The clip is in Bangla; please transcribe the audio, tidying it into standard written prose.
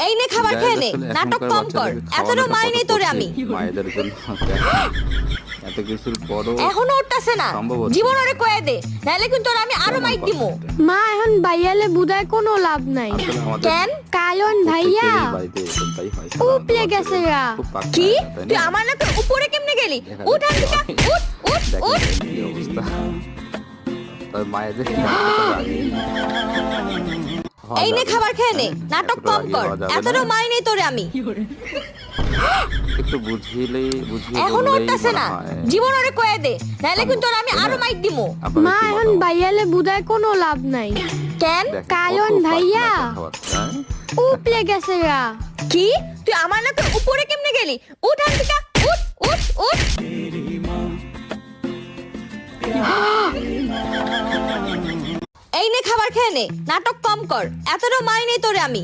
এই নে খাবার খেয়ে নে, নাটক কম কর, এতটাও মারি নেই তোরে আমি। মায়েদের জন্য এত কিছুর পরও এখনো উঠতাছে না, সম্ভব হচ্ছে জীবন ওরে কয়ে দে, নাহলে কিন্তু ওরে আমি আরো মাইর দিমু। মা এখন ভাইয়ালে বুঝায় কোনো লাভ নাই। আসলে আমাদের কেন? কারণ ভাইয়া প্রত্যেকেরই বাড়িতে এরকমটাই হয়। উপলে গেছে গা। খুব পাক্কা কি একটা, তাই না? তুই আমার না তো উপরে কেমনে গেলি? উঠ আন থেকে, উঠ উঠ দেখেন উঠ। কি অবস্থা। তবে মায়েদের কি হওয়া এই নে যাবে। খাবার খেয়ে নে, নাটক এতটা কম রাগী কর, হওয়া যাবে না। এতটাও মারি নেই তোরে আমি। একটু বুঝিয়ে এখনো বললেই উঠতাছে মনে না, হয় জীবন ওরে কয়ে দে, নাহলে কিন্তু ওরে আমি তাই না? আরো মাইর দিমু। আপনাদের মা কি এখন মতামত? ভাইয়ালে বুঝায় কোনো লাভ নাই। কেন? দেখেন, কারণ কত ভাইয়া পাতলা কথাবার্তা, হ্যাঁ? উপলে গেছে গা। কি তুই আমার না তো উপরে কেমনে গেলি? উঠ আন থেকে, উঠ উঠ উঠ। এই নে খাবার খেয়ে নে, নাটক কম কর, এতটাও মারি নেই তোরে আমি।